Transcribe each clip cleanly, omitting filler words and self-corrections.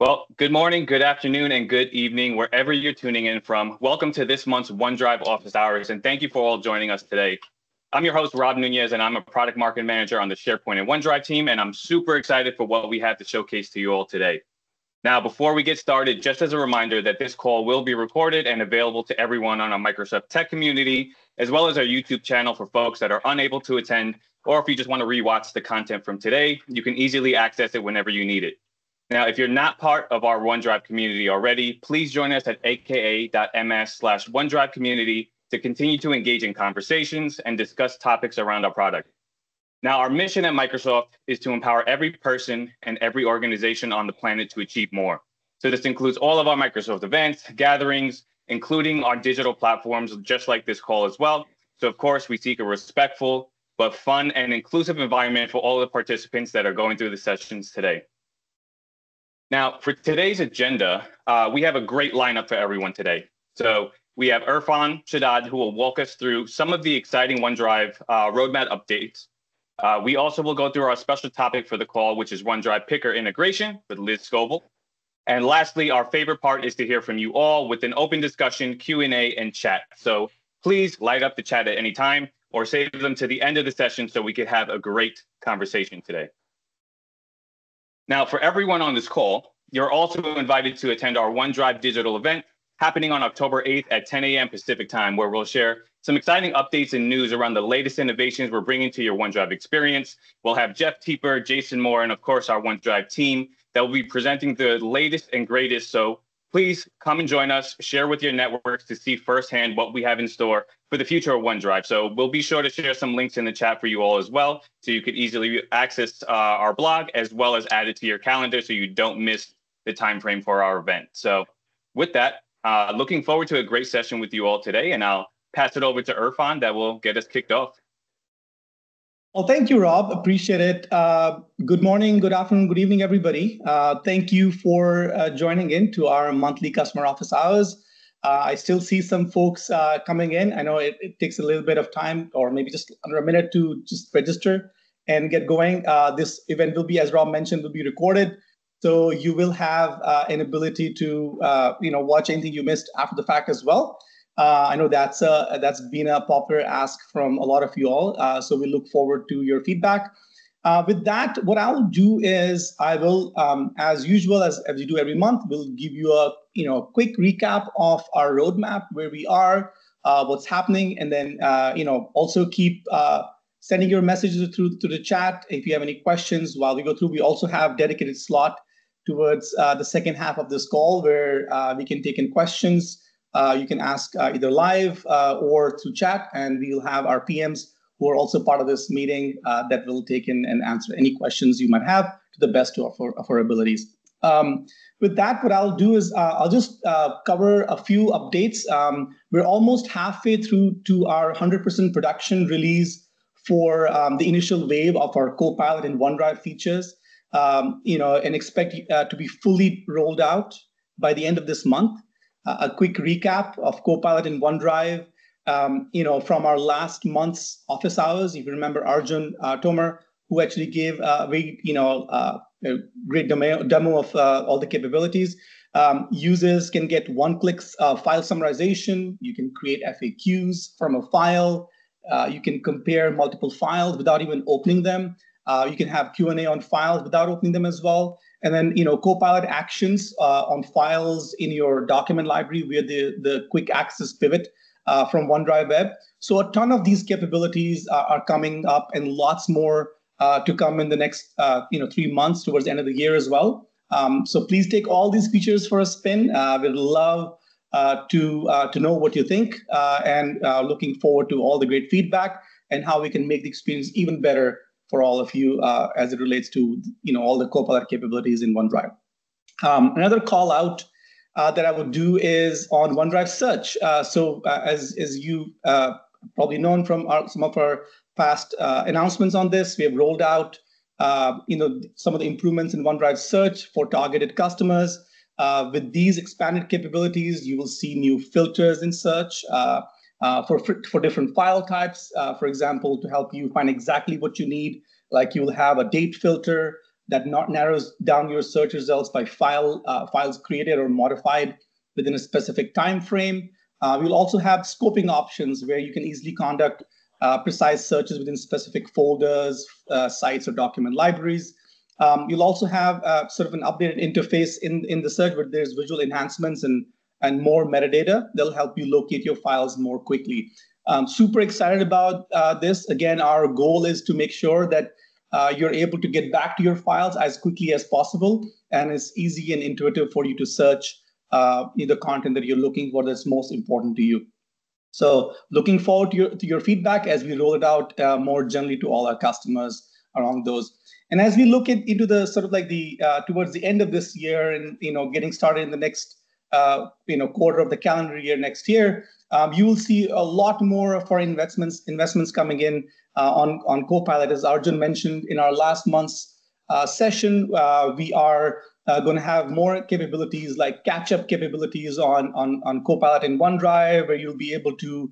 Well, good morning, good afternoon, and good evening, wherever you're tuning in from. Welcome to this month's OneDrive Office Hours, and thank you for all joining us today. I'm your host, Rob Nunez, and I'm a product marketing manager on the SharePoint and OneDrive team, and I'm super excited for what we have to showcase to you all today. Now, before we get started, just as a reminder that this call will be recorded and available to everyone on our Microsoft Tech community, as well as our YouTube channel for folks that are unable to attend, or if you just want to rewatch the content from today, you can easily access it whenever you need it. Now, if you're not part of our OneDrive community already, please join us at aka.ms/OneDrive community to continue to engage in conversations and discuss topics around our product. Now, our mission at Microsoft is to empower every person and every organization on the planet to achieve more. So this includes all of our Microsoft events, gatherings, including our digital platforms, just like this call as well. So of course, we seek a respectful but fun and inclusive environment for all the participants that are going through the sessions today. Now, for today's agenda, we have a great lineup for everyone today. So we have Irfan Shadad, who will walk us through some of the exciting OneDrive roadmap updates. We also will go through our special topic for the call, which is OneDrive Picker integration with Liz Scoble. And lastly, our favorite part is to hear from you all with an open discussion, Q&A, and chat. So please light up the chat at any time or save them to the end of the session so we could have a great conversation today. Now, for everyone on this call, you're also invited to attend our OneDrive digital event happening on October 8th at 10 a.m. Pacific time, where we'll share some exciting updates and news around the latest innovations we're bringing to your OneDrive experience. We'll have Jeff Teeper, Jason Moore, and of course, our OneDrive team that will be presenting the latest and greatest. So please come and join us, share with your networks to see firsthand what we have in store for the future of OneDrive. So we'll be sure to share some links in the chat for you all as well, so you could easily access our blog as well as add it to your calendar so you don't miss the time frame for our event. So with that, looking forward to a great session with you all today, and I'll pass it over to Irfan that will get us kicked off. Well, thank you, Rob. Appreciate it. Good morning, good afternoon, good evening, everybody. Thank you for joining in to our monthly customer office hours. I still see some folks coming in. I know it takes a little bit of time, or maybe just under a minute to just register and get going. This event will be, as Rob mentioned, will be recorded. So you will have an ability to watch anything you missed after the fact as well. I know that's been a popular ask from a lot of you all. So we look forward to your feedback. With that, what I'll do is I will, as usual, as we do every month, we'll give you a quick recap of our roadmap, where we are, what's happening, and then also keep sending your messages through to the chat. If you have any questions while we go through, we also have dedicated slot towards the second half of this call where we can take in questions. You can ask either live or through chat, and we'll have our PMs who are also part of this meeting that will take in and answer any questions you might have to the best of our abilities. With that, what I'll do is I'll just cover a few updates. We're almost halfway through to our 100% production release for the initial wave of our Copilot and OneDrive features, and expect to be fully rolled out by the end of this month. A quick recap of Copilot and OneDrive, from our last month's office hours. If you remember Arjun Tomar, who actually gave a very, a great demo of all the capabilities. Users can get one-click file summarization. You can create FAQs from a file. You can compare multiple files without even opening them. You can have Q&A on files without opening them as well. And then, Copilot actions on files in your document library via the quick access pivot from OneDrive Web. So a ton of these capabilities are coming up, and lots more to come in the next 3 months towards the end of the year as well. So please take all these features for a spin. We'd love to know what you think, and looking forward to all the great feedback and how we can make the experience even better for all of you as it relates to all the Copilot capabilities in OneDrive. Another call out that I would do is on OneDrive Search. As you probably known from some of our past announcements on this, we have rolled out some of the improvements in OneDrive Search for targeted customers. With these expanded capabilities, you will see new filters in Search for different file types. For example, to help you find exactly what you need, like you will have a date filter, that narrows down your search results by files created or modified within a specific time frame. We'll also have scoping options where you can easily conduct precise searches within specific folders, sites, or document libraries. You'll also have sort of an updated interface in the search where there's visual enhancements and more metadata that'll help you locate your files more quickly. Super excited about this. Again, our goal is to make sure that you're able to get back to your files as quickly as possible, and it's easy and intuitive for you to search the content that you're looking for that's most important to you. So looking forward to your feedback as we roll it out more generally to all our customers around those. And as we look into the sort of like the towards the end of this year and getting started in the next quarter of the calendar year next year, you will see a lot more of our investments coming in on Copilot. As Arjun mentioned in our last month's session, we are going to have more capabilities like catch-up capabilities on Copilot in OneDrive, where you'll be able to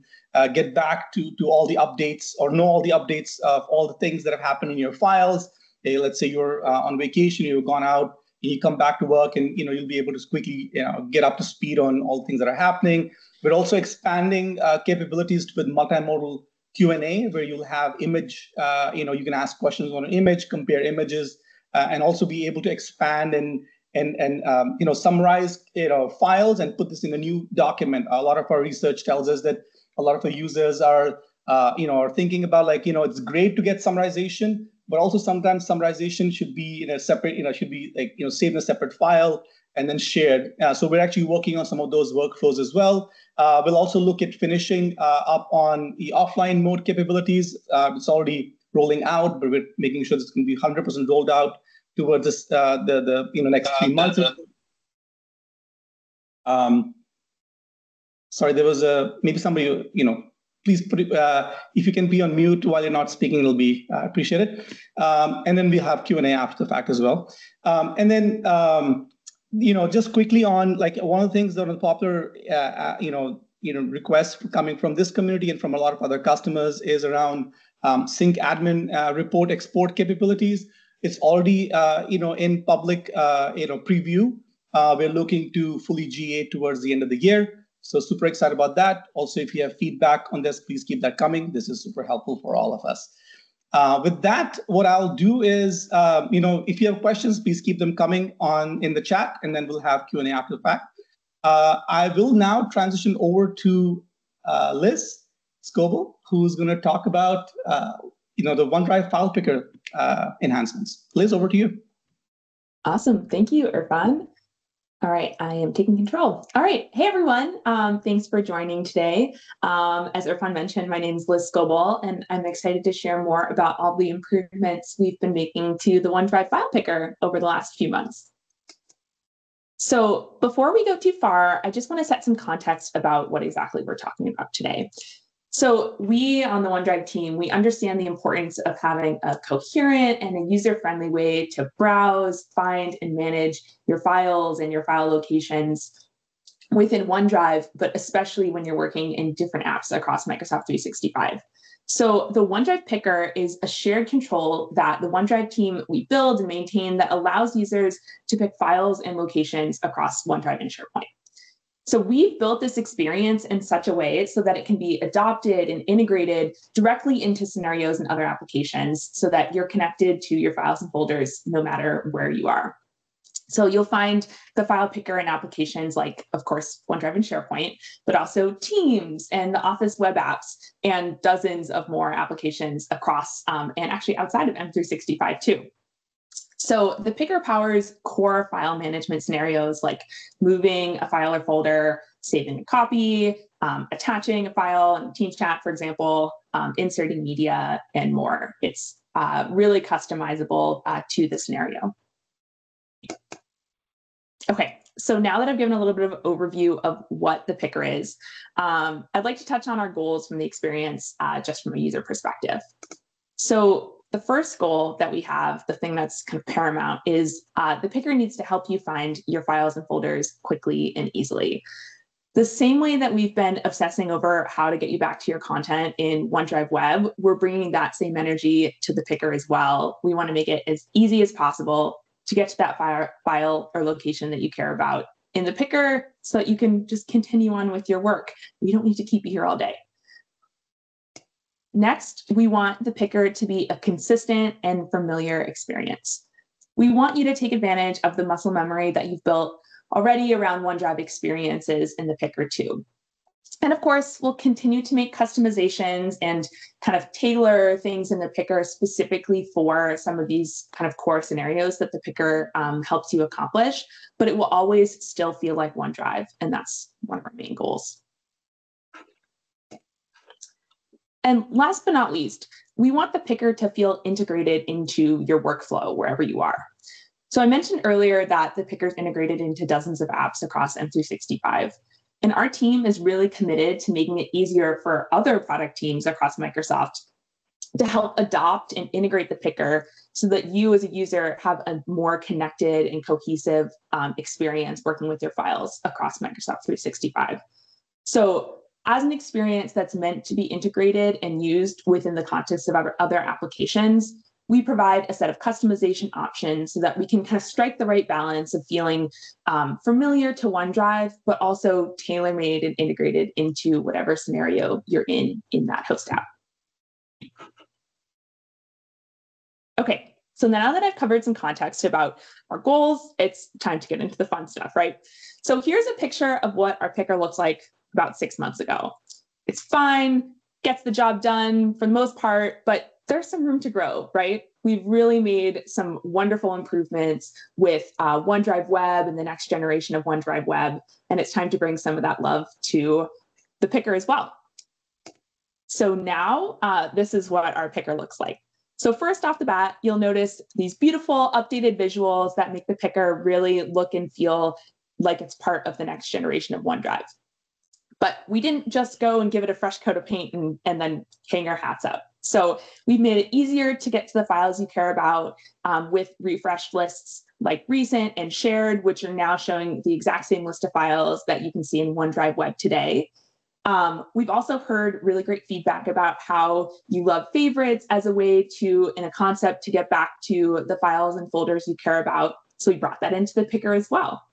get back to all the updates or know all the updates of all the things that have happened in your files. Let's say you're on vacation, you've gone out, you come back to work, and you'll be able to quickly get up to speed on all the things that are happening. We're also expanding capabilities with multimodal Q&A, where you'll have image, you can ask questions on an image, compare images, and also be able to expand and summarize files and put this in a new document. A lot of our research tells us that a lot of our users are thinking about it's great to get summarization, but also sometimes summarization should be in a separate, saved in a separate file and then shared. So we're actually working on some of those workflows as well. We'll also look at finishing up on the offline mode capabilities. It's already rolling out, but we're making sure it's going to be 100% rolled out towards this, the next 3 months. Sorry, there was maybe somebody, please put it, if you can be on mute while you're not speaking, it'll be appreciated. And then we'll have Q&A after the fact as well. And then, just quickly on one of the things that are popular, requests coming from this community and from a lot of other customers is around sync admin report export capabilities. It's already, in public, preview. We're looking to fully GA towards the end of the year. So super excited about that. Also, if you have feedback on this, please keep that coming. This is super helpful for all of us. With that, what I'll do is, if you have questions, please keep them coming in the chat, and then we'll have Q&A after the fact. I will now transition over to Liz Scoble, who's going to talk about the OneDrive File Picker enhancements. Liz, over to you. Awesome. Thank you, Irfan. All right, I am taking control. All right, hey everyone. Thanks for joining today. As Irfan mentioned, my name is Liz Scoble, and I'm excited to share more about all the improvements we've been making to the OneDrive File Picker over the last few months. So before we go too far, I just want to set some context about what exactly we're talking about today. So we on the OneDrive team, we understand the importance of having a coherent and a user-friendly way to browse, find, and manage your files and your file locations within OneDrive, but especially when you're working in different apps across Microsoft 365. So the OneDrive Picker is a shared control that the OneDrive team we build and maintain that allows users to pick files and locations across OneDrive and SharePoint. So we've built this experience in such a way so that it can be adopted and integrated directly into scenarios and other applications so that you're connected to your files and folders no matter where you are. So you'll find the file picker in applications like, of course, OneDrive and SharePoint, but also Teams and the Office web apps and dozens of more applications across and actually outside of M365 too. So the picker powers core file management scenarios like moving a file or folder, saving a copy, attaching a file in Teams chat, for example, inserting media, and more. It's really customizable to the scenario. Okay, so now that I've given a little bit of an overview of what the picker is, I'd like to touch on our goals from the experience just from a user perspective. So the first goal that we have, the thing that's kind of paramount, is the picker needs to help you find your files and folders quickly and easily. The same way that we've been obsessing over how to get you back to your content in OneDrive Web, we're bringing that same energy to the picker as well. We want to make it as easy as possible to get to that file or location that you care about in the picker so that you can just continue on with your work. We don't need to keep you here all day. Next, we want the picker to be a consistent and familiar experience. We want you to take advantage of the muscle memory that you've built already around OneDrive experiences in the picker too. And of course, we'll continue to make customizations and kind of tailor things in the picker specifically for some of these kind of core scenarios that the picker helps you accomplish, but it will always still feel like OneDrive, and that's one of our main goals. And last but not least, we want the picker to feel integrated into your workflow wherever you are. So I mentioned earlier that the picker is integrated into dozens of apps across M365. And our team is really committed to making it easier for other product teams across Microsoft to help adopt and integrate the picker so that you as a user have a more connected and cohesive experience working with your files across Microsoft 365. So as an experience that's meant to be integrated and used within the context of our other applications, we provide a set of customization options so that we can kind of strike the right balance of feeling familiar to OneDrive, but also tailor-made and integrated into whatever scenario you're in that host app. Okay, so now that I've covered some context about our goals, it's time to get into the fun stuff, right? So here's a picture of what our picker looks like about 6 months ago. It's fine, gets the job done for the most part, but there's some room to grow, right? We've really made some wonderful improvements with OneDrive Web and the next generation of OneDrive Web, and it's time to bring some of that love to the picker as well. So now this is what our picker looks like. So first off the bat, you'll notice these beautiful updated visuals that make the picker really look and feel like it's part of the next generation of OneDrive. But we didn't just go and give it a fresh coat of paint and then hang our hats up. So we've made it easier to get to the files you care about with refreshed lists like recent and shared, which are now showing the exact same list of files that you can see in OneDrive Web today. We've also heard really great feedback about how you love favorites as a way to, in a concept, to get back to the files and folders you care about. So we brought that into the picker as well.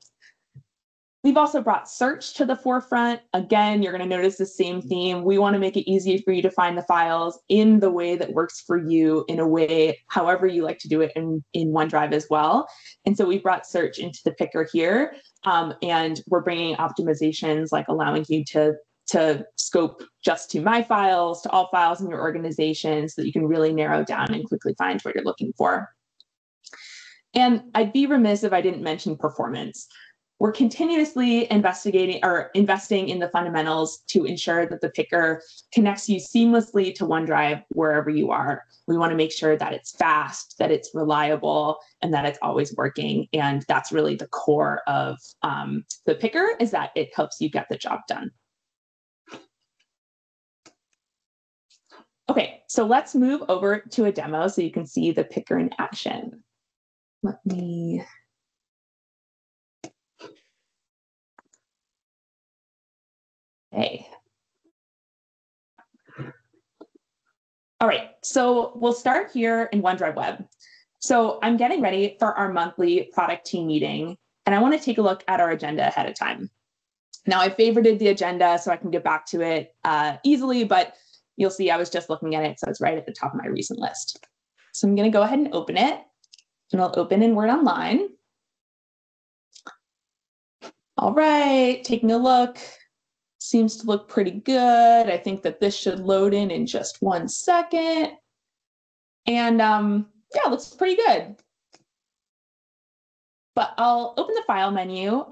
We've also brought search to the forefront. Again, you're going to notice the same theme. We want to make it easy for you to find the files in the way that works for you, in a way, however you like to do it in OneDrive as well. And so we brought search into the picker here, and we're bringing optimizations like allowing you to scope just to my files, to all files in your organization so that you can really narrow down and quickly find what you're looking for. And I'd be remiss if I didn't mention performance. We're continuously investing in the fundamentals to ensure that the picker connects you seamlessly to OneDrive wherever you are. We want to make sure that it's fast, that it's reliable, and that it's always working. And that's really the core of the picker, is that it helps you get the job done. Okay, so let's move over to a demo so you can see the picker in action. Let me... Okay. All right, so we'll start here in OneDrive Web. So I'm getting ready for our monthly product team meeting, and I want to take a look at our agenda ahead of time. Now, I favorited the agenda so I can get back to it easily, but you'll see I was just looking at it, so it's right at the top of my recent list. So I'm going to go ahead and open it, and I'll open in Word Online. All right, taking a look. Seems to look pretty good. I think that this should load in just 1 second. And yeah, looks pretty good. But I'll open the file menu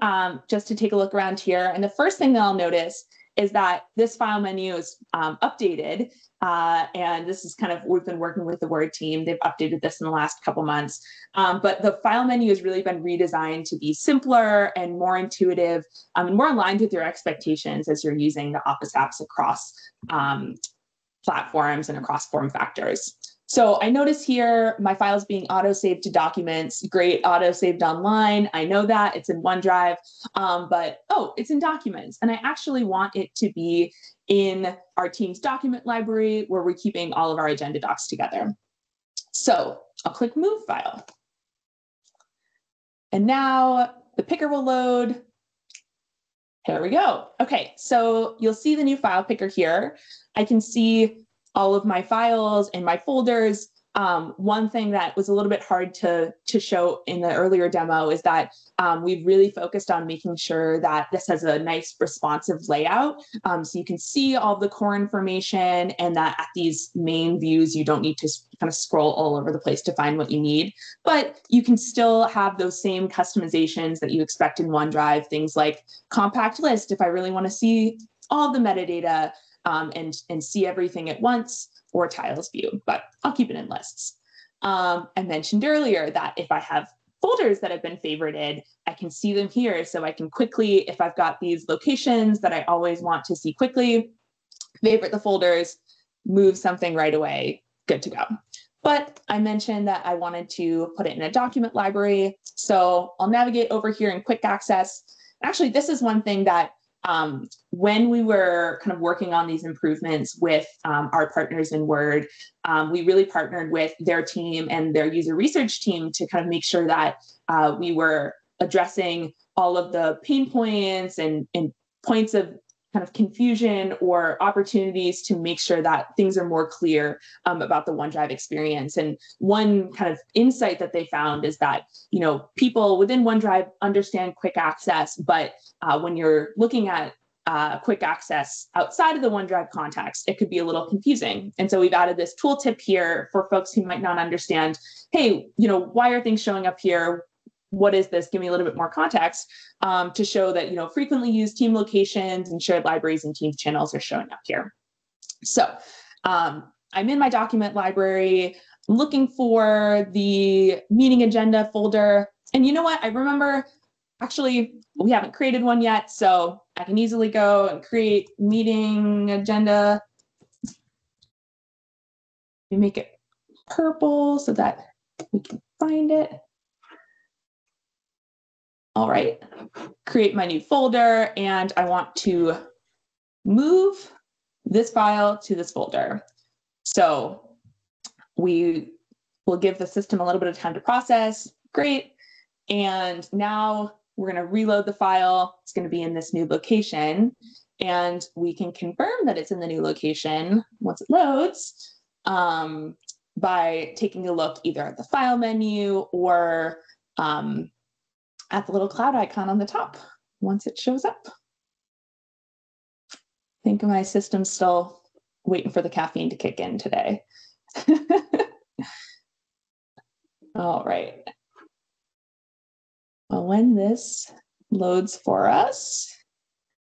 just to take a look around here. And the first thing that I'll notice is that this file menu is updated. And this is kind of, we've been working with the Word team. They've updated this in the last couple months. But the file menu has really been redesigned to be simpler and more intuitive and more aligned with your expectations as you're using the Office apps across platforms and across form factors. So I notice here my file's being auto-saved to documents. Great, auto-saved online. I know that it's in OneDrive, but oh, it's in documents. And I actually want it to be in our team's document library where we're keeping all of our agenda docs together. So I'll click Move File. And now the picker will load. Here we go. Okay, so you'll see the new file picker here. I can see all of my files and my folders. One thing that was a little bit hard to show in the earlier demo is that we've really focused on making sure that this has a nice responsive layout. So you can see all the core information, and that at these main views, you don't need to kind of scroll all over the place to find what you need, but you can still have those same customizations that you expect in OneDrive, things like compact list if I really want to see all the metadata and see everything at once, or tiles view, but I'll keep it in lists. I mentioned earlier that if I have folders that have been favorited, I can see them here. So I can quickly, if I've got these locations that I always want to see quickly, favorite the folders, move something right away, good to go. But I mentioned that I wanted to put it in a document library. So I'll navigate over here in quick access. Actually, this is one thing that when we were kind of working on these improvements with our partners in Word, we really partnered with their team and their user research team to kind of make sure that we were addressing all of the pain points and points of kind of confusion or opportunities to make sure that things are more clear about the OneDrive experience. And one kind of insight that they found is that, you know, people within OneDrive understand quick access, but when you're looking at quick access outside of the OneDrive context, it could be a little confusing. And so we've added this tooltip here for folks who might not understand, hey, you know, why are things showing up here? What is this? Give me a little bit more context to show that, you know, frequently used team locations and shared libraries and Teams channels are showing up here. So I'm in my document library, looking for the meeting agenda folder. And you know what? I remember, actually, we haven't created one yet, so I can easily go and create meeting agenda. We make it purple so that we can find it. All right, create my new folder, and I want to move this file to this folder. So we will give the system a little bit of time to process. Great. And now we're going to reload the file. It's going to be in this new location, and we can confirm that it's in the new location once it loads by taking a look either at the file menu or at the little cloud icon on the top once it shows up. I think my system's still waiting for the caffeine to kick in today. All right. Well, when this loads for us,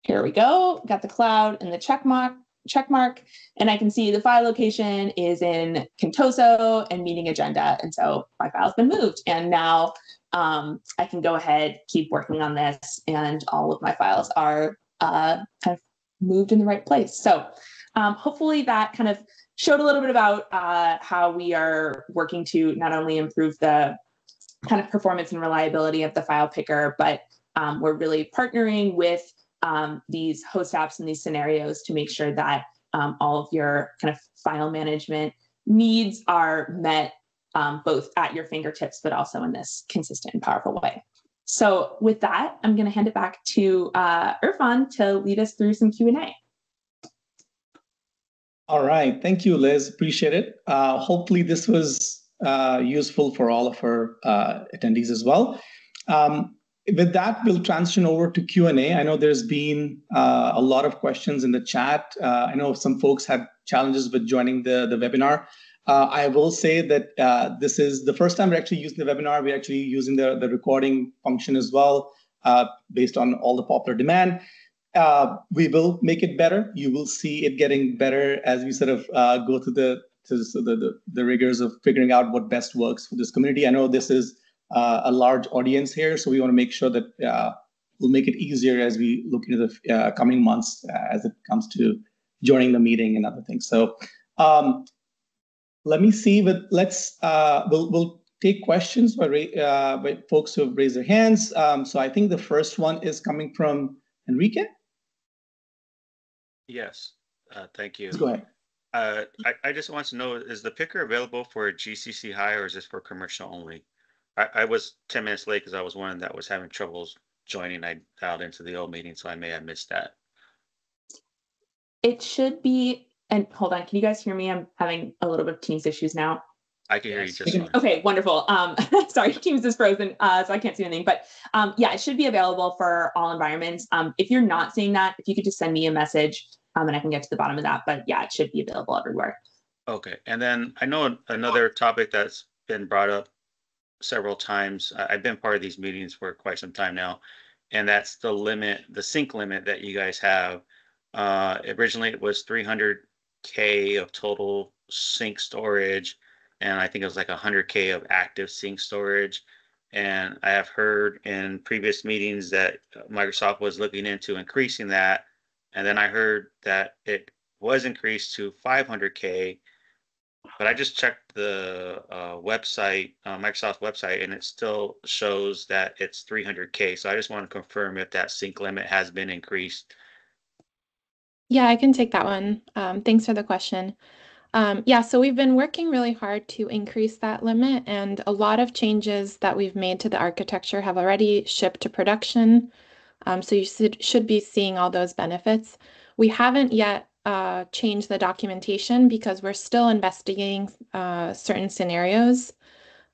here we go. Got the cloud and the check mark, and I can see the file location is in Contoso and meeting agenda. And so my file's been moved, and now I can go ahead, keep working on this, and all of my files are kind of moved in the right place. So hopefully that kind of showed a little bit about how we are working to not only improve the kind of performance and reliability of the file picker, but we're really partnering with these host apps and these scenarios to make sure that all of your kind of file management needs are met both at your fingertips, but also in this consistent and powerful way. So with that, I'm going to hand it back to Irfan to lead us through some Q&A. All right. Thank you, Liz. Appreciate it. Hopefully this was useful for all of our attendees as well. With that, we'll transition over to Q&A. I know there's been a lot of questions in the chat. I know some folks had challenges with joining the webinar. I will say that this is the first time we're actually using the webinar. We're actually using the recording function as well, based on all the popular demand. We will make it better. You will see it getting better as we sort of go through the rigors of figuring out what best works for this community. I know this is a large audience here, so we want to make sure that we'll make it easier as we look into the coming months as it comes to joining the meeting and other things. So let me see. But we'll take questions by folks who have raised their hands. So I think the first one is coming from Enrique. Yes, thank you. Go ahead. I just want to know, is the picker available for GCC high or is this for commercial only? I was 10 minutes late because I was one that was having troubles joining. I dialed into the old meeting, so I may have missed that. It should be, and hold on, can you guys hear me? I'm having a little bit of Teams issues now. I can hear you just fine. Okay, wonderful. Sorry, Teams is frozen, so I can't see anything. But yeah, it should be available for all environments. If you're not seeing that, if you could just send me a message, and I can get to the bottom of that. But yeah, it should be available everywhere. Okay, and then I know another topic that's been brought up several times. I've been part of these meetings for quite some time now, and that's the limit, the sync limit that you guys have. Originally, it was 300K of total sync storage, and I think it was like 100K of active sync storage. And I have heard in previous meetings that Microsoft was looking into increasing that. And then I heard that it was increased to 500K, but I just checked the website, Microsoft website, and it still shows that it's 300K. So I just want to confirm if that sync limit has been increased. Yeah, I can take that one. Thanks for the question. Yeah, so we've been working really hard to increase that limit, and a lot of changes that we've made to the architecture have already shipped to production. So you should be seeing all those benefits. We haven't yet changed the documentation because we're still investigating certain scenarios.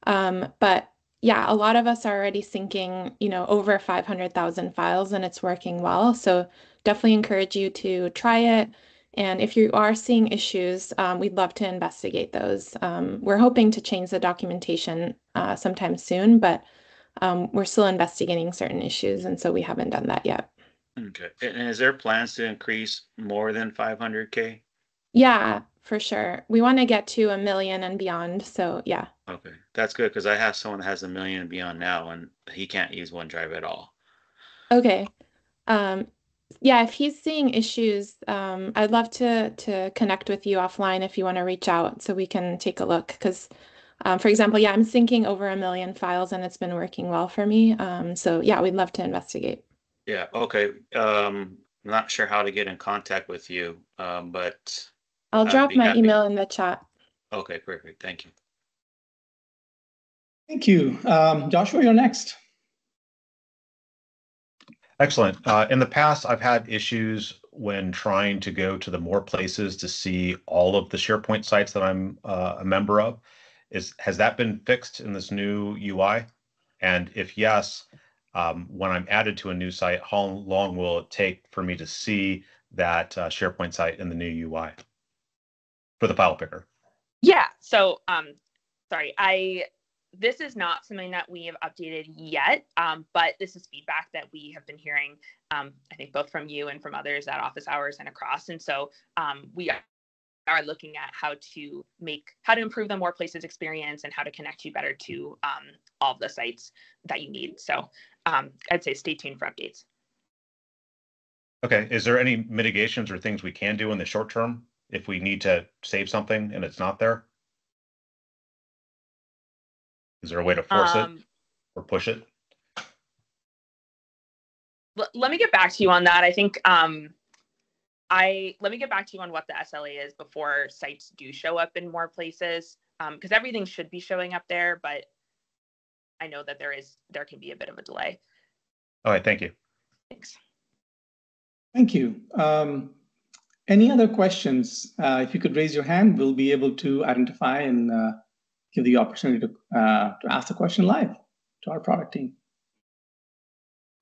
But yeah, a lot of us are already syncing, over 500,000 files, and it's working well. So definitely encourage you to try it. And if you are seeing issues, we'd love to investigate those. We're hoping to change the documentation sometime soon, but we're still investigating certain issues, and so we haven't done that yet. Okay. And is there plans to increase more than 500K? Yeah, for sure. We want to get to 1 million and beyond. So yeah. Okay, that's good because I have someone that has 1 million and beyond now, and he can't use OneDrive at all. Okay. Yeah, if he's seeing issues, I'd love to connect with you offline if you want to reach out so we can take a look. Because, for example, yeah, I'm syncing over 1 million files and it's been working well for me. So yeah, we'd love to investigate. Yeah, okay. I'm not sure how to get in contact with you, but I'll drop my email in the chat. Okay, perfect. Thank you. Thank you. Joshua, you're next. Excellent. In the past, I've had issues when trying to go to the more places to see all of the SharePoint sites that I'm a member of. Has that been fixed in this new UI? And if yes, when I'm added to a new site, how long will it take for me to see that SharePoint site in the new UI for the file picker? Yeah, so sorry, this is not something that we have updated yet, but this is feedback that we have been hearing, I think both from you and from others at office hours and across. And so we are looking at how to improve the more places experience and how to connect you better to all of the sites that you need. So I'd say stay tuned for updates. Okay, is there any mitigations or things we can do in the short term if we need to save something and it's not there? Is there a way to force it or push it? Let me get back to you on that. I think let me get back to you on what the SLA is before sites do show up in more places, because everything should be showing up there, but I know that there can be a bit of a delay. All right, thank you. Thanks. Thank you. Any other questions? If you could raise your hand, we'll be able to identify and give the opportunity to ask the question live to our product team.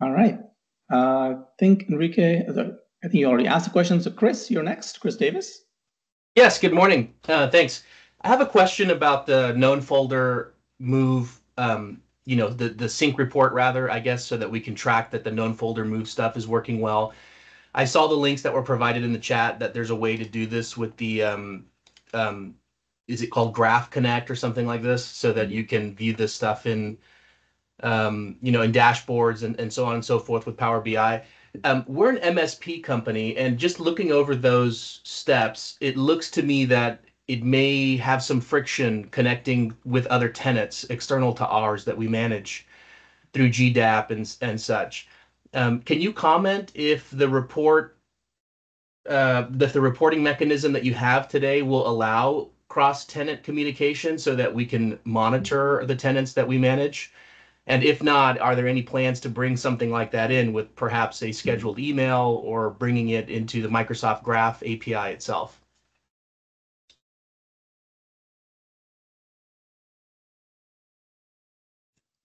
All right. I think Enrique, I think you already asked the question. So Chris, you're next. Chris Davis. Yes, good morning. Thanks. I have a question about the known folder move, the sync report rather, I guess, so that we can track that the known folder move stuff is working well. I saw the links that were provided in the chat that there's a way to do this with the is it called Graph Connect or something like this, so that you can view this stuff in, in dashboards and so on and so forth with Power BI. We're an MSP company, and just looking over those steps, it looks to me that it may have some friction connecting with other tenants external to ours that we manage through GDAP and such. Can you comment if the reporting mechanism that you have today will allow cross-tenant communication so that we can monitor the tenants that we manage? And if not, are there any plans to bring something like that in with perhaps a scheduled email or bringing it into the Microsoft Graph API itself?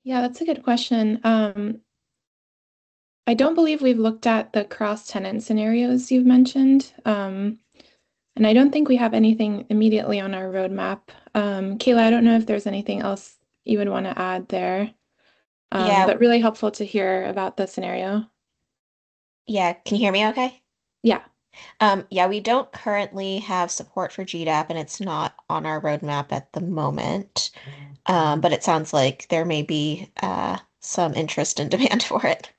Yeah, that's a good question. I don't believe we've looked at the cross-tenant scenarios you've mentioned. And I don't think we have anything immediately on our roadmap. Kayla, I don't know if there's anything else you would want to add there. Yeah. But really helpful to hear about the scenario. Yeah, can you hear me okay? Yeah. Yeah, we don't currently have support for GDAP, and it's not on our roadmap at the moment. But it sounds like there may be some interest and demand for it.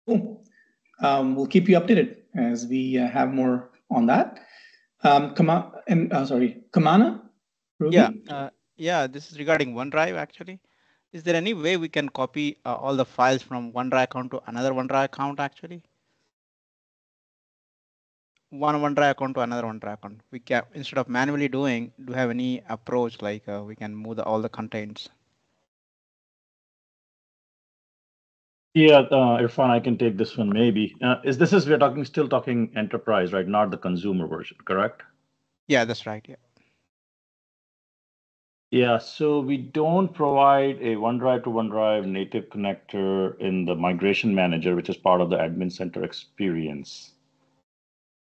Cool. We'll keep you updated as we have more on that. Kamana? Ruby? Yeah, this is regarding OneDrive actually. Is there any way we can copy all the files from OneDrive account to another OneDrive account actually? One OneDrive account to another OneDrive account. We can, instead of manually doing, do you have any approach like we can move all the contents? Yeah, Irfan, I can take this one maybe. We're still talking enterprise, right? Not the consumer version, correct? Yeah, that's right. Yeah. Yeah, so we don't provide a OneDrive to OneDrive native connector in the migration manager, which is part of the admin center experience.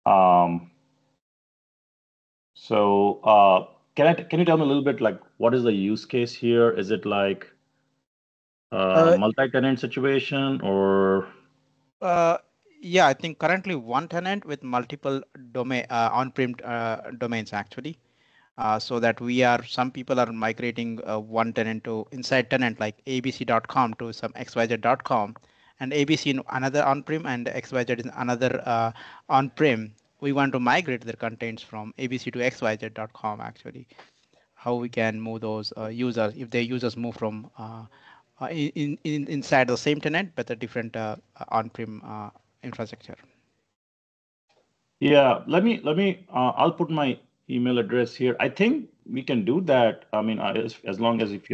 So can you tell me a little bit like what is the use case here? Is it like a multi-tenant situation or? Yeah, I think currently one tenant with multiple domain on-prem domains actually. So that some people are migrating one tenant to inside tenant like abc.com to some xyz.com, and ABC in another on-prem and XYZ in another on-prem. We want to migrate their contents from ABC to xyz.com actually. How we can move those users if their users move from inside the same tenant but a different on-prem infrastructure. Yeah, I'll put my email address here. I think we can do that. I mean, as long as if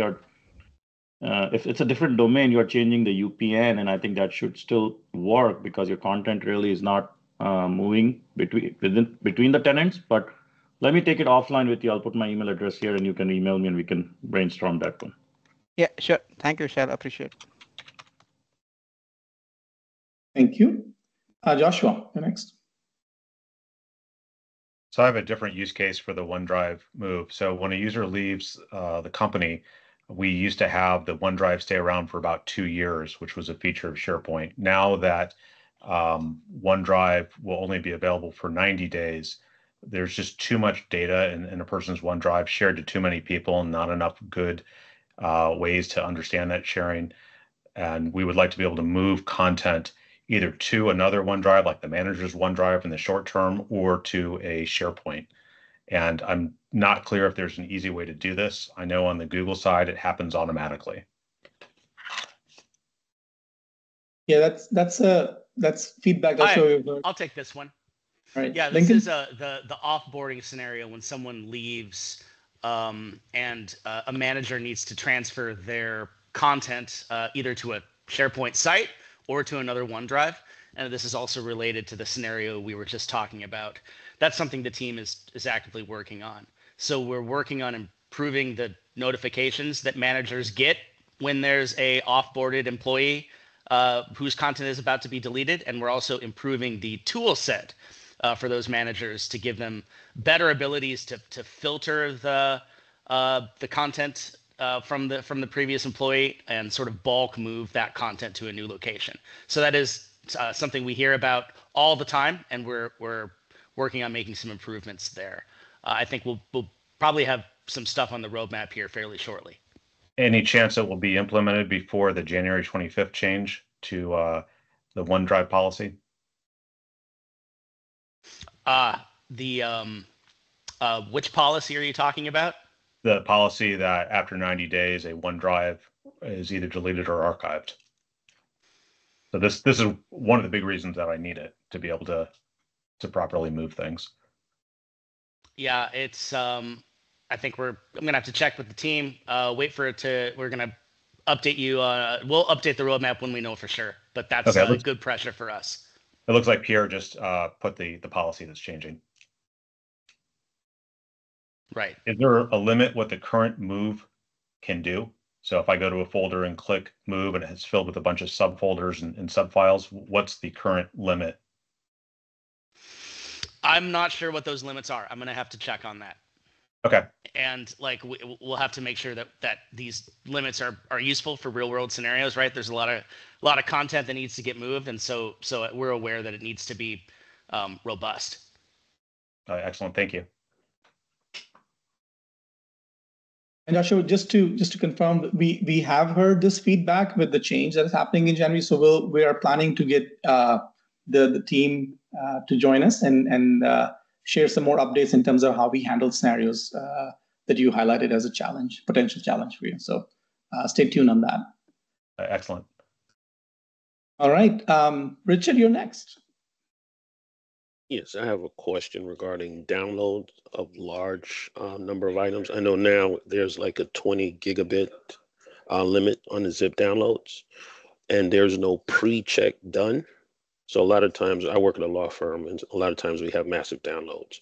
it's a different domain, you're changing the UPN, and I think that should still work because your content really is not moving between the tenants. But let me take it offline with you. I'll put my email address here, and you can email me, and we can brainstorm that one. Yeah, sure. Thank you, Shal. Appreciate it. Thank you. Joshua, you're next. So I have a different use case for the OneDrive move. So when a user leaves the company, we used to have the OneDrive stay around for about 2 years, which was a feature of SharePoint. Now that OneDrive will only be available for 90 days, there's just too much data in a person's OneDrive shared to too many people and not enough good ways to understand that sharing. And we would like to be able to move content either to another OneDrive, like the manager's OneDrive in the short term, or to a SharePoint. And I'm not clear if there's an easy way to do this. I know on the Google side, it happens automatically. Yeah, that's feedback. I'll take this one. All right. Yeah, this is the offboarding scenario when someone leaves and a manager needs to transfer their content either to a SharePoint site or to another OneDrive. And this is also related to the scenario we were just talking about. That's something the team is actively working on. So we're working on improving the notifications that managers get when there's a offboarded employee whose content is about to be deleted. And we're also improving the tool set for those managers to give them better abilities to filter the content from the previous employee and sort of bulk move that content to a new location. So that is something we hear about all the time, and we're working on making some improvements there. I think we'll probably have some stuff on the roadmap here fairly shortly. Any chance it will be implemented before the January 25th change? to the OneDrive policy? Which policy are you talking about? The policy that after 90 days, a OneDrive is either deleted or archived. So this is one of the big reasons that I need it, to be able to properly move things. Yeah, it's I think I'm gonna have to check with the team. Wait for it to. We're gonna update you. We'll update the roadmap when we know for sure. But that's Okay, good pressure for us. It looks like Pierre just put the policy that's changing. Right. Is there a limit what the current move can do? So if I go to a folder and click move and it's filled with a bunch of subfolders and subfiles, what's the current limit? I'm not sure what those limits are. I'm gonna have to check on that. Okay. And like we'll have to make sure that these limits are useful for real world scenarios, right? There's a lot of content that needs to get moved, and so we're aware that it needs to be robust. Excellent, thank you. And Joshua, just to confirm, we have heard this feedback with the change that is happening in January. So we are planning to get the team to join us and share some more updates in terms of how we handle scenarios that you highlighted as a challenge, potential challenge for you. So stay tuned on that. Excellent. All right, Richard, you're next. Yes, I have a question regarding download of large number of items. I know now there's like a 20 gigabit limit on the zip downloads, and there's no pre-check done. So a lot of times I work at a law firm, and a lot of times we have massive downloads.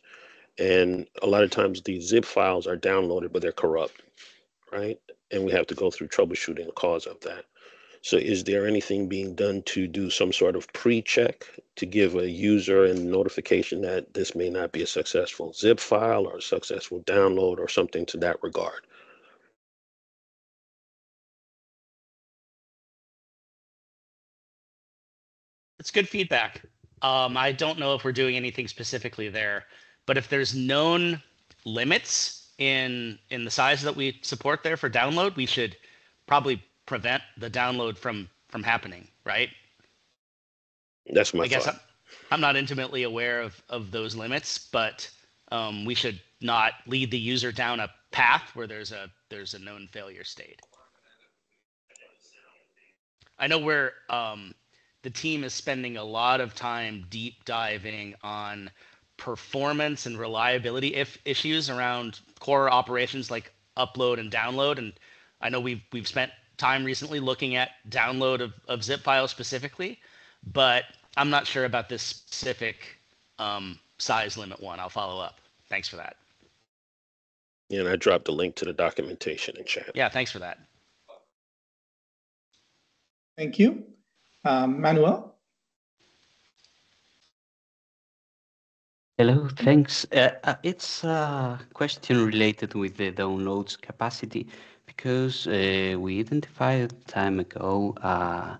And a lot of times these zip files are downloaded, but they're corrupt, right? And we have to go through troubleshooting the cause of that. So is there anything being done to do some sort of pre-check to give a user a notification that this may not be a successful zip file or a successful download or something to that regard? It's good feedback. I don't know if we're doing anything specifically there, but if there's known limits in the size that we support there for download, we should probably prevent the download from happening, right? That's my I guess thought. I'm not intimately aware of those limits, but we should not lead the user down a path where there's a known failure state. I know where the team is spending a lot of time deep diving on performance and reliability issues around core operations like upload and download. And I know we've spent time recently looking at download of zip files specifically, but I'm not sure about this specific size limit one. I'll follow up. Thanks for that. Yeah, and I dropped the link to the documentation in chat. Yeah, thanks for that. Thank you. Manuel? Hello, thanks. It's a question related with the downloads capacity because we identified time ago a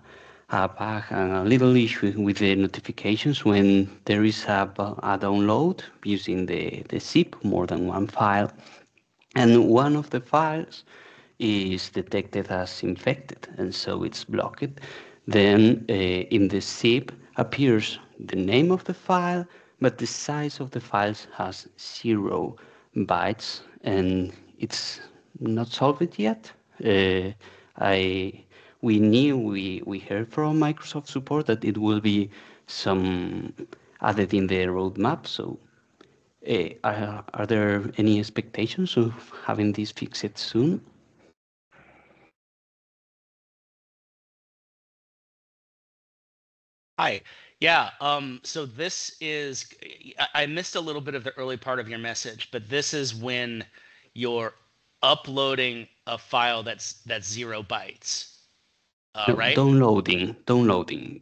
bug and a little issue with the notifications when there is a download using the zip, more than one file, and one of the files is detected as infected, and so it's blocked. Then in the zip appears the name of the file, but the size of the files has 0 bytes, and it's not solved yet. We heard from Microsoft support that it will be some added in the roadmap. So are there any expectations of having this fixed soon? Hi. Yeah. So this is, I missed a little bit of the early part of your message, but this is when you're uploading a file that's 0 bytes, No, right? Downloading.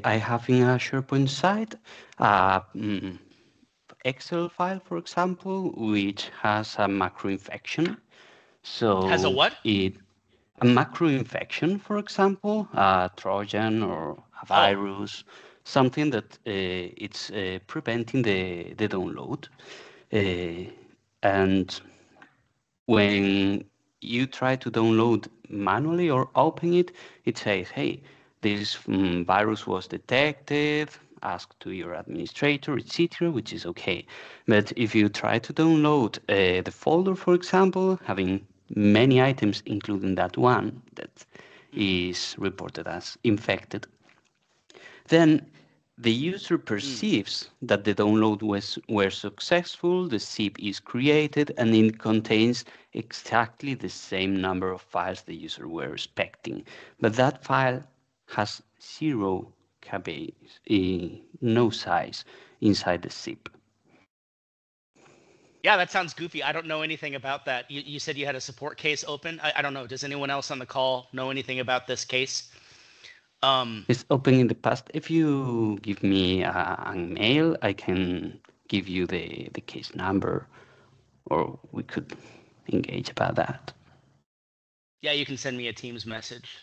I have in a SharePoint site Excel file, for example, which has a macro infection. So Has a what? A macro infection, for example, a Trojan or a virus, something that it's preventing the download. And when you try to download manually or open it, it says, hey, this virus was detected, ask to your administrator, etc., which is okay. But if you try to download the folder, for example, having many items, including that one that is reported as infected, then the user perceives that the download were successful, the zip is created, and it contains exactly the same number of files the user were expecting. But that file has 0 KB, no size inside the zip. Yeah, that sounds goofy. I don't know anything about that. You said you had a support case open. I don't know. Does anyone else on the call know anything about this case? It's open in the past. If you give me an email, I can give you the case number, or we could engage about that. Yeah, you can send me a Teams message.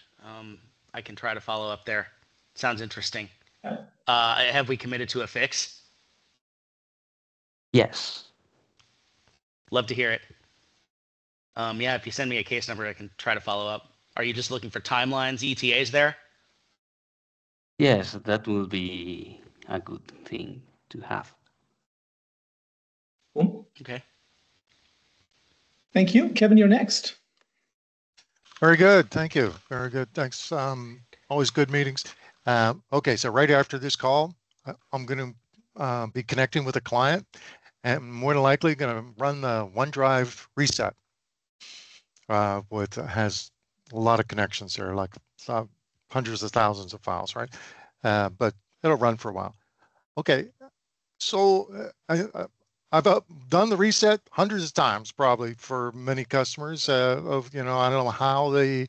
I can try to follow up there. Sounds interesting. Have we committed to a fix? Yes. Love to hear it. Yeah, if you send me a case number, I can try to follow up. Are you just looking for timelines, ETAs there? Yes, that will be a good thing to have. Cool. Okay. Thank you. Kevin, you're next. Very good. Thank you. Very good. Thanks. Always good meetings. Okay, so right after this call, I'm going to be connecting with a client and more than likely going to run the OneDrive reset. Has a lot of connections there, like hundreds of thousands of files, right? But it'll run for a while. Okay, so I've done the reset hundreds of times, probably for many customers. I don't know how the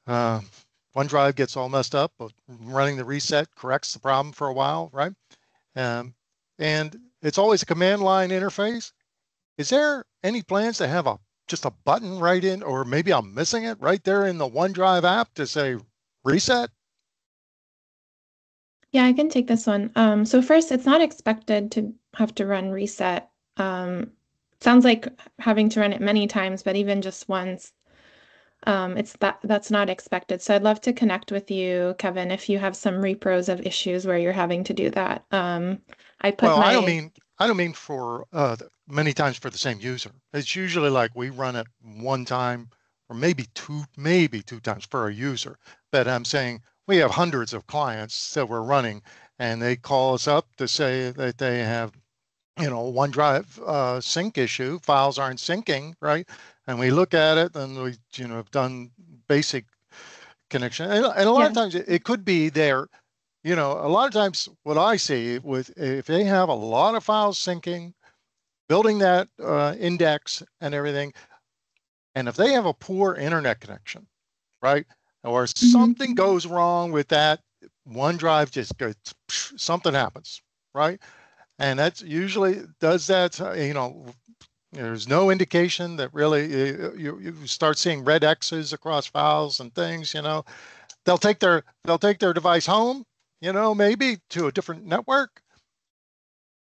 OneDrive gets all messed up, but running the reset corrects the problem for a while, right? And it's always a command line interface. Is there any plans to have just a button right in, or maybe I'm missing it right there in the OneDrive app to say reset? Yeah, I can take this one. So first, it's not expected to have to run reset. Sounds like having to run it many times, but even just once, that's not expected. So I'd love to connect with you, Kevin, if you have some repros of issues where you're having to do that. I don't mean for many times for the same user. It's usually like we run it one time or maybe two times for a user. But I'm saying we have hundreds of clients that we're running, and they call us up to say that they have, OneDrive sync issue, files aren't syncing, right? And we look at it and we, have done basic connection. And a lot of times it could be there. A lot of times what I see if they have a lot of files syncing, building that index and everything, and if they have a poor internet connection, right? Or something goes wrong with that, OneDrive just goes, something happens, right? And that's usually does that, there's no indication that really you start seeing red X's across files and things, they'll take their device home, maybe to a different network,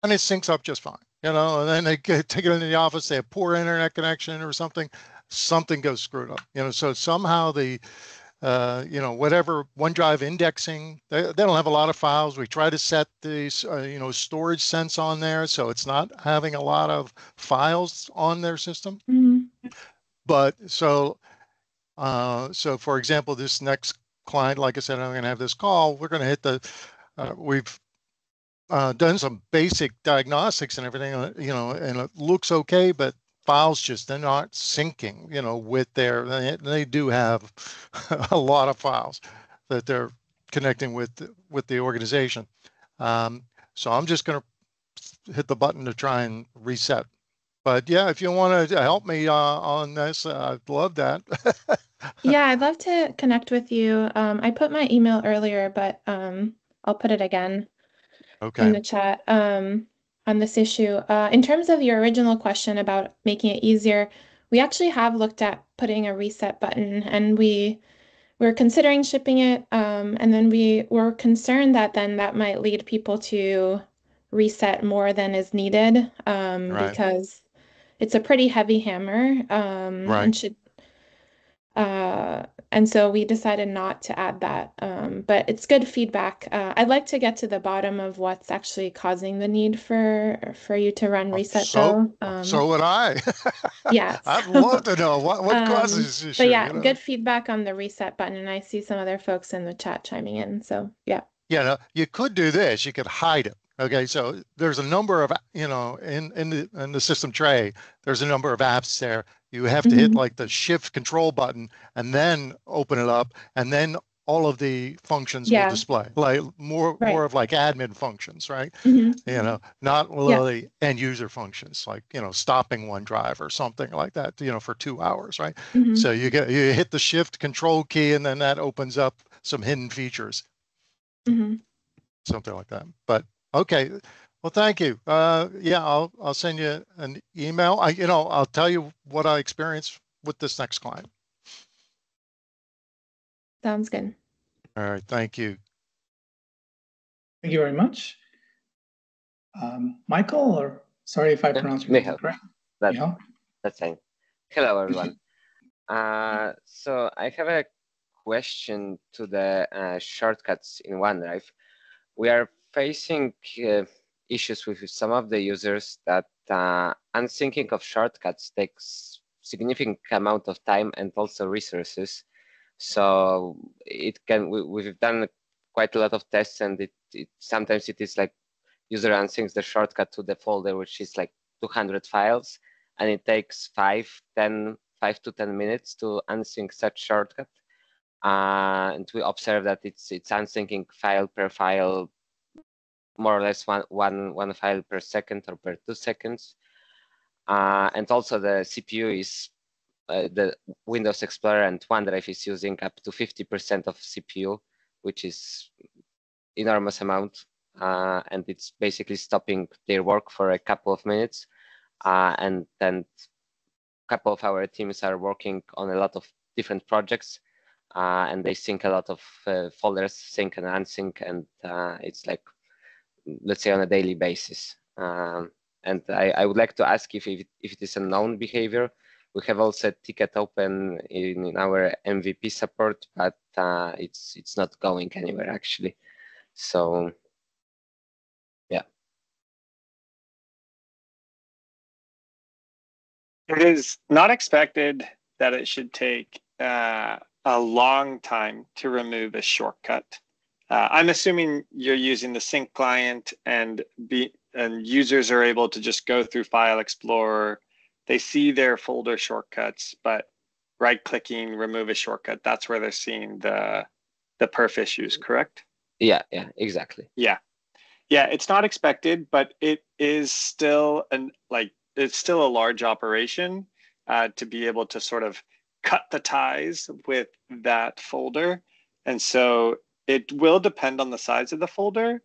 and it syncs up just fine, and then they take it into the office, they have poor internet connection or something goes screwed up, so somehow the, whatever OneDrive indexing, they don't have a lot of files. We try to set these, storage sense on there, so it's not having a lot of files on their system. But so for example, this next client, like I said, I'm going to have this call. We're going to hit we've done some basic diagnostics and everything, and it looks okay, but files just, they're not syncing, with they do have a lot of files that they're connecting with the organization. So I'm just going to hit the button to try and reset. But yeah, if you want to help me on this, I'd love that. Yeah, I'd love to connect with you. I put my email earlier, but I'll put it again in the chat on this issue. In terms of your original question about making it easier, we actually have looked at putting a reset button, and we're considering shipping it, and then we were concerned that then that might lead people to reset more than is needed, because it's a pretty heavy hammer, and should And so we decided not to add that, but it's good feedback. I'd like to get to the bottom of what's actually causing the need for you to run reset though. So would I. Yeah. I'd love to know what causes this issue. But yeah, good feedback on the reset button, and I see some other folks in the chat chiming in. So yeah. Yeah, no, you could do this. You could hide it. Okay, so there's a number of, in the system tray, there's a number of apps there. You have to hit like the shift control button and then open it up, and then all of the functions will display, like more of like admin functions, right? Not the end user functions, like stopping OneDrive or something like that, for 2 hours, right? So you hit the shift control key, and then that opens up some hidden features. Something like that. But okay, well, thank you. Yeah, I'll send you an email. I'll tell you what I experienced with this next client. Sounds good. All right, thank you. Thank you very much. Michael, or sorry if I pronounced your name correct. That's fine. Hello, everyone. So I have a question to the shortcuts in OneDrive. We are facing issues with some of the users that unsyncing of shortcuts takes significant amount of time and also resources. So we've done quite a lot of tests, and sometimes it is like user unsyncs the shortcut to the folder, which is like 200 files, and it takes 5 to 10 minutes to unsync such shortcut. And we observe that it's unsyncing file per file, more or less one file per second or per 2 seconds. And also the CPU is the Windows Explorer and OneDrive is using up to 50% of CPU, which is enormous amount. And it's basically stopping their work for a couple of minutes. And then a couple of our teams are working on a lot of different projects. And they sync a lot of folders, sync and unsync, and it's like, let's say, on a daily basis. And I would like to ask if it is a known behavior. We have also a ticket open in our MVP support, but it's not going anywhere actually. So yeah. It is not expected that it should take a long time to remove a shortcut. I'm assuming you're using the sync client, and users are able to just go through File Explorer. They see their folder shortcuts, but right-clicking, remove a shortcut, that's where they're seeing the perf issues, correct? Yeah, exactly. Yeah, it's not expected, but it is still it's still a large operation to be able to sort of cut the ties with that folder. And so it will depend on the size of the folder,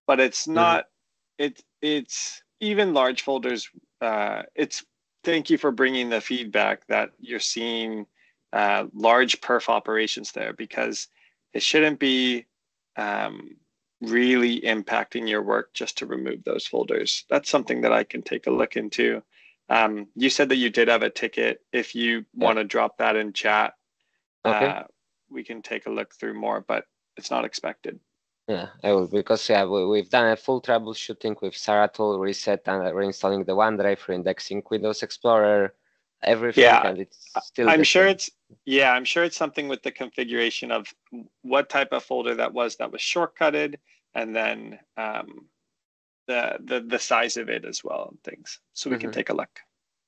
but it's not, it's even large folders. Thank you for bringing the feedback that you're seeing large perf operations there, because it shouldn't be really impacting your work just to remove those folders. That's something that I can take a look into. You said that you did have a ticket. If you want to drop that in chat, we can take a look through more, but it's not expected. Yeah, I will, because we've done a full troubleshooting with Saratool, reset and reinstalling the OneDrive, reindexing Windows Explorer, everything, and it's still. I'm sure it's something with the configuration of what type of folder that was shortcutted, and then the size of it as well, and things. So we can take a look.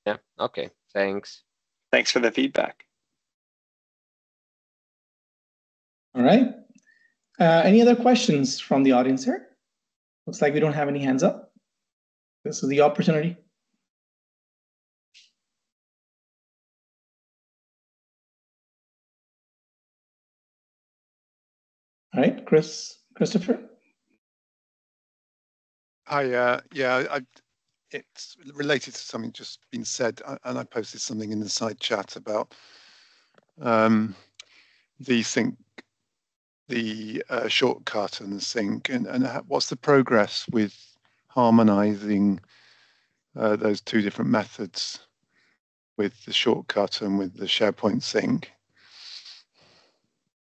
Yeah. Okay. Thanks. Thanks for the feedback. All right. Any other questions from the audience here? Looks like we don't have any hands up. This is the opportunity. All right, Christopher. Hi, it's related to something just been said, and I posted something in the side chat about the shortcut and the sync, and what's the progress with harmonizing those two different methods with the shortcut and with the SharePoint sync?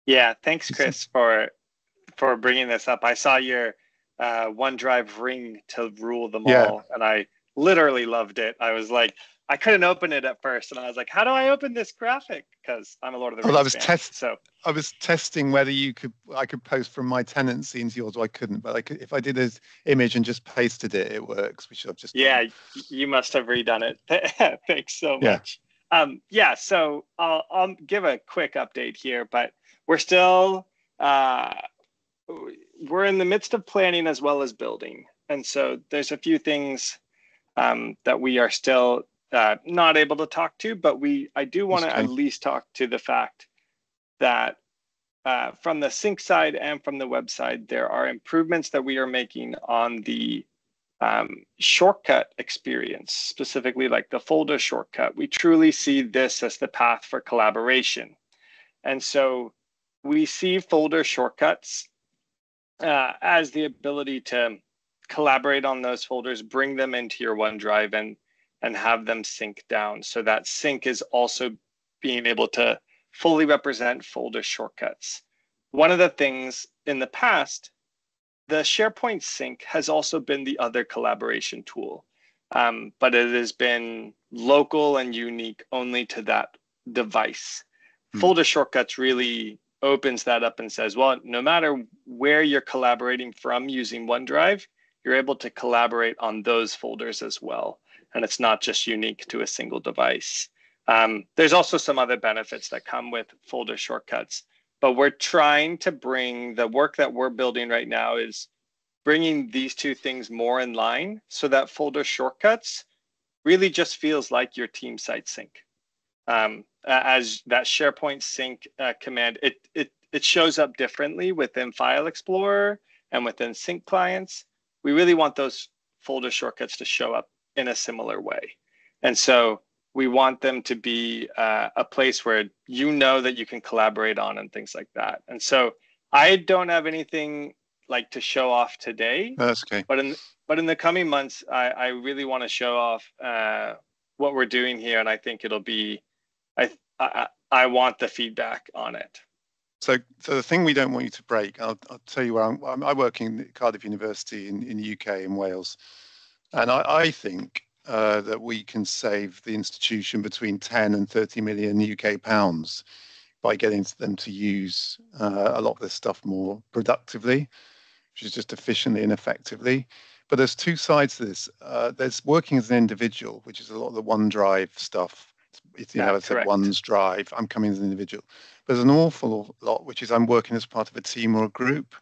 Yeah, thanks, Chris, for bringing this up. I saw your OneDrive ring to rule them all, and I literally loved it. I was like, I couldn't open it at first, and I was like, how do I open this graphic? Because I'm a Lord of the Rings fan. I was testing whether I could post from my tenancy into yours, or I couldn't. But if I did this image and just pasted it, it works. Which I've just done. You must have redone it. Thanks so much. So I'll give a quick update here, but we're still we're in the midst of planning as well as building, and so there's a few things that we are still not able to talk to, but I do want to at least talk to the fact that from the sync side and from the web side, there are improvements that we are making on the shortcut experience, specifically like the folder shortcut. We truly see this as the path for collaboration. And so we see folder shortcuts as the ability to collaborate on those folders, bring them into your OneDrive and have them sync down. So that sync is also being able to fully represent folder shortcuts. One of the things in the past, the SharePoint sync has also been the other collaboration tool, but it has been local and unique only to that device. Folder shortcuts really opens that up and says, well, no matter where you're collaborating from using OneDrive, you're able to collaborate on those folders as well. And it's not just unique to a single device. There's also some other benefits that come with folder shortcuts, but we're trying to bring the work that we're building right now is bringing these two things more in line so that folder shortcuts really just feels like your team site sync. As that SharePoint sync command, it shows up differently within File Explorer and within sync clients. We really want those folder shortcuts to show up in a similar way. And so we want them to be a place where you know that you can collaborate on and things like that. And so I don't have anything like to show off today. That's okay. But in the coming months, I really want to show off what we're doing here, and I think it'll be. I want the feedback on it. So the thing we don't want you to break, I'll tell you where I work in Cardiff University in the UK, in Wales, and I think that we can save the institution between 10 and 30 million UK pounds by getting them to use a lot of this stuff more productively, which is just efficiently and effectively. But there's two sides to this. There's working as an individual, which is a lot of the OneDrive stuff. It's OneDrive, I'm coming as an individual. There's an awful lot, which is I'm working as part of a team or a group.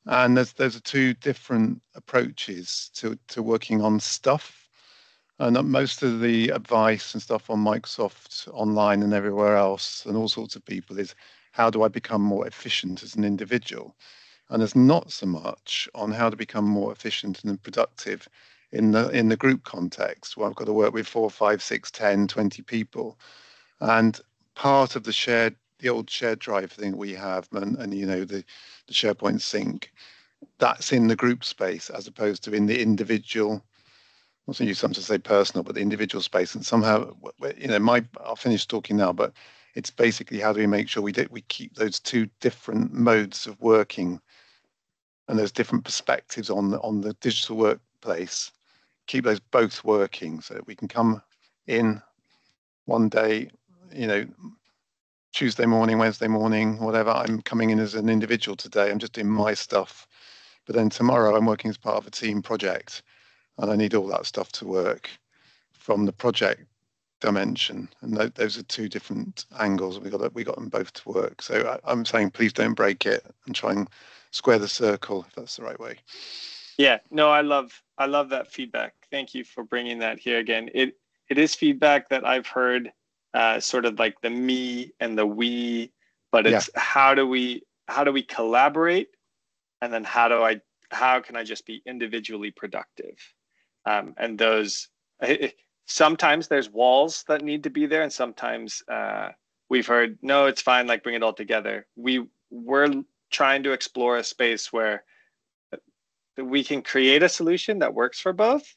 And there's two different approaches to working on stuff. And most of the advice and stuff on Microsoft Online and everywhere else and all sorts of people is how do I become more efficient as an individual? And there's not so much on how to become more efficient and productive in the group context, where I've got to work with 4, 5, 6, 10, 20 people. And part of the old shared drive thing we have, and you know, the SharePoint sync, that's in the group space as opposed to in the individual. Also use sometimes say personal, but the individual space. And somehow, you know, I'll finish talking now, but it's basically how do we make sure we keep those two different modes of working, and there's different perspectives on the digital workplace. Keep those both working so that we can come in one day, you know, Tuesday morning, Wednesday morning, whatever, I'm coming in as an individual today. I'm just doing my stuff. But then tomorrow I'm working as part of a team project, and I need all that stuff to work from the project dimension. And those are two different angles. We got them both to work. So I'm saying, please don't break it and try and square the circle, if that's the right way. Yeah, no, I love that feedback. Thank you for bringing that here again. It is feedback that I've heard, sort of like the me and the we, but it's how do we collaborate, and then how can I just be individually productive? And those sometimes there's walls that need to be there, and sometimes we've heard no, it's fine, like bring it all together. We're trying to explore a space where we can create a solution that works for both,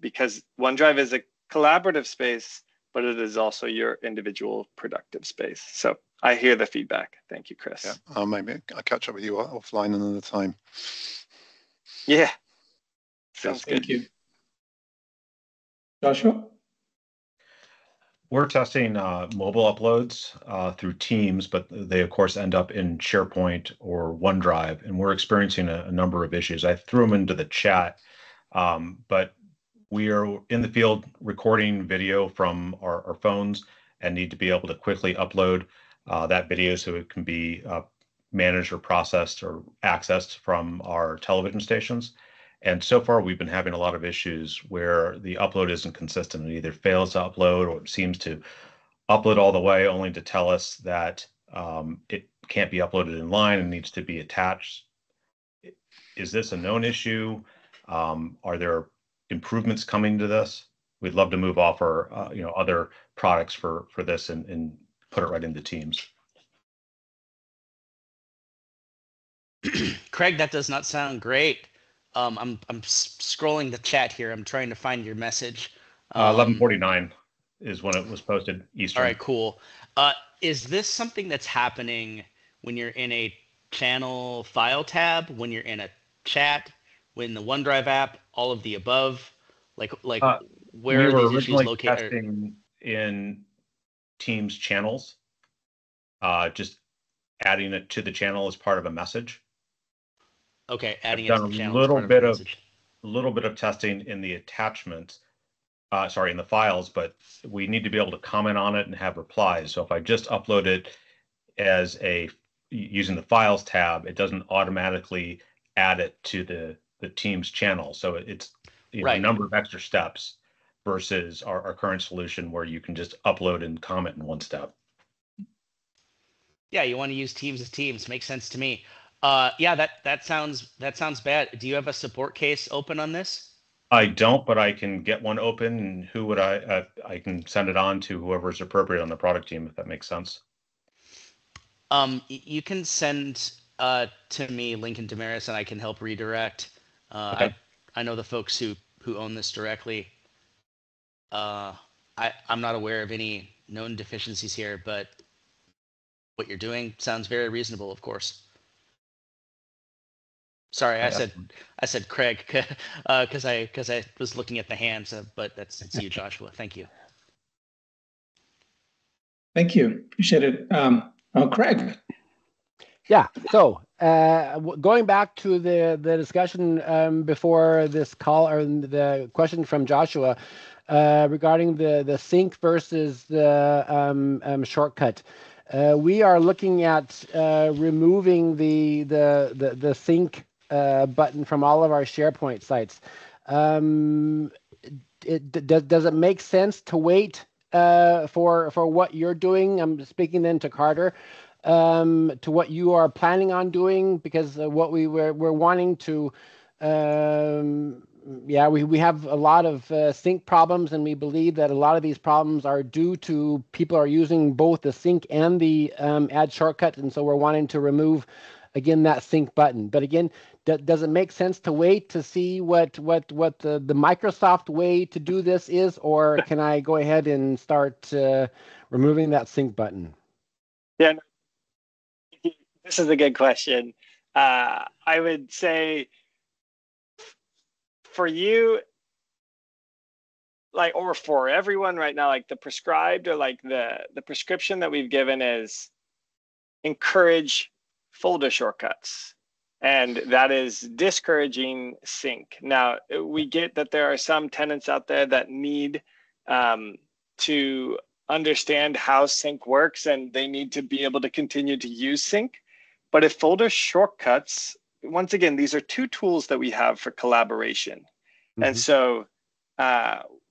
because OneDrive is a collaborative space, but it is also your individual productive space. So I hear the feedback. Thank you, Chris. Yeah, maybe I'll catch up with you offline another time. Yeah, sounds good. Thank you. Joshua? We're testing mobile uploads through Teams, but they, of course, end up in SharePoint or OneDrive, and we're experiencing a number of issues. I threw them into the chat, but we are in the field recording video from our phones and need to be able to quickly upload that video so it can be managed or processed or accessed from our television stations. And so far, we've been having a lot of issues where the upload isn't consistent. It either fails to upload or it seems to upload all the way only to tell us that it can't be uploaded in line and needs to be attached. Is this a known issue? Are there improvements coming to this? We'd love to move off our other products for this and put it right into Teams. Craig, that does not sound great. I'm scrolling the chat here. I'm trying to find your message. 11:49 is when it was posted Eastern. All right, cool. Is this something that's happening when you're in a channel file tab, when you're in a chat, when the OneDrive app, all of the above? Like where are these issues located? Testing in Teams channels, just adding it to the channel as part of a message. Okay, adding it I've to done the a channel. little bit of testing in the attachments, in the files, but we need to be able to comment on it and have replies. So if I just upload it as using the files tab, it doesn't automatically add it to the Teams channel. So it's a number of extra steps versus our current solution where you can just upload and comment in one step. Yeah, you want to use Teams as Teams. Makes sense to me. Yeah, that sounds bad. Do you have a support case open on this? I don't, but I can get one open, and who would I can send it on to whoever's appropriate on the product team, if that makes sense. You can send to me, Lincoln Damaris, and I can help redirect. Okay. I know the folks who own this directly. I'm not aware of any known deficiencies here, but what you're doing sounds very reasonable, of course. Sorry, I said Craig because I was looking at the hands, but it's you, Joshua. Thank you. Thank you. Appreciate it. Craig. Yeah. So going back to the discussion before this call, or the question from Joshua regarding the sync versus the shortcut. We are looking at removing the sync button from all of our SharePoint sites. Does it make sense to wait for what you're doing? I'm speaking then to Carter, to what you are planning on doing, because what we're wanting to, we have a lot of sync problems, and we believe that a lot of these problems are due to people are using both the sync and the add shortcut, and so we're wanting to remove, again, that sync button. But again, does it make sense to wait to see what the Microsoft way to do this is, or can I go ahead and start removing that sync button? Yeah, this is a good question. I would say for you, or for everyone right now, the prescribed or the prescription that we've given is encourage folder shortcuts. And that is discouraging sync. Now, we get that there are some tenants out there that need to understand how sync works, and they need to be able to continue to use sync. But if folder shortcuts, once again, these are two tools that we have for collaboration. Mm-hmm. And so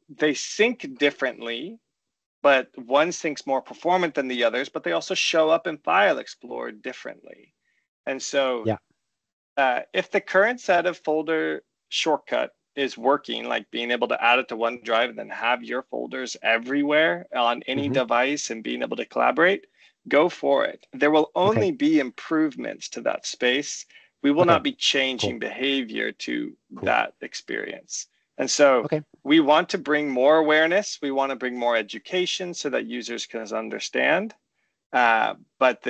they sync differently, but one sync's more performant than the others, but they also show up in File Explorer differently. And so if the current set of folder shortcut is working, like being able to add it to OneDrive and then have your folders everywhere on any device and being able to collaborate, go for it. There will only be improvements to that space. We will not be changing behavior to that experience. And so we want to bring more awareness. We want to bring more education so that users can understand. But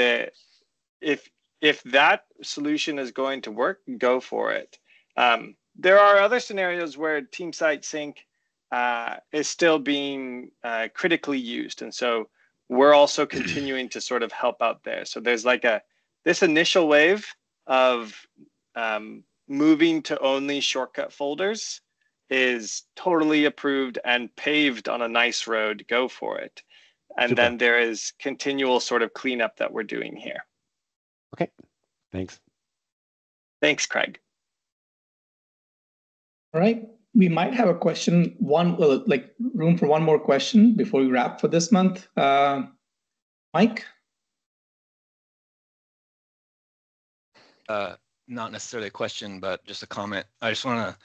if that solution is going to work, go for it. There are other scenarios where team site sync is still being critically used, and so we're also continuing to sort of help out there. So there's like this initial wave of moving to only shortcut folders is totally approved and paved on a nice road. Go for it. And Super. then there is continual sort of cleanup that we're doing here. Okay, thanks. Thanks, Craig. All right, we might have a question, like room for one more question before we wrap for this month. Mike? Not necessarily a question, but just a comment. I just want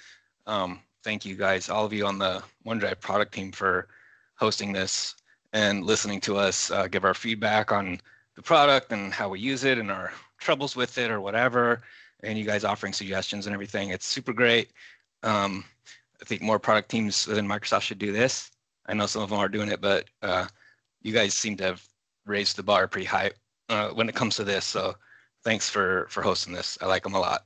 to thank you guys, all of you on the OneDrive product team, for hosting this and listening to us give our feedback on the product and how we use it and our troubles with it or whatever, and you guys offering suggestions and everything. It's super great. I think more product teams within Microsoft should do this. I know some of them are doing it, but you guys seem to have raised the bar pretty high when it comes to this. So thanks for hosting this. I like them a lot.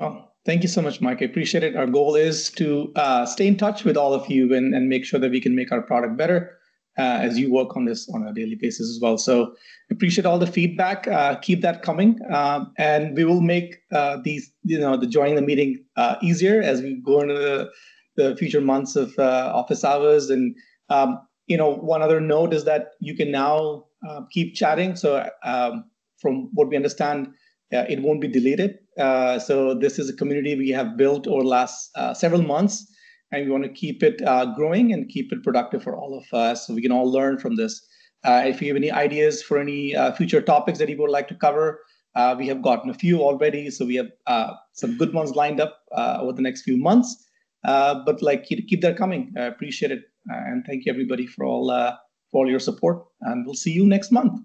Oh, thank you so much, Mike. I appreciate it. Our goal is to stay in touch with all of you and make sure that we can make our product better as you work on this on a daily basis as well. So appreciate all the feedback. Keep that coming. And we will make these, the joining the meeting easier as we go into the future months of office hours. And, one other note is that you can now keep chatting. So from what we understand, it won't be deleted. So this is a community we have built over the last several months, and we want to keep it growing and keep it productive for all of us, so we can all learn from this. If you have any ideas for any future topics that you would like to cover, we have gotten a few already, so we have some good ones lined up over the next few months. But keep that coming. I appreciate it, and thank you everybody for all your support. And we'll see you next month.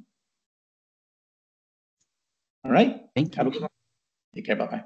All right. Thank you. Have a good one. Take care. Bye-bye.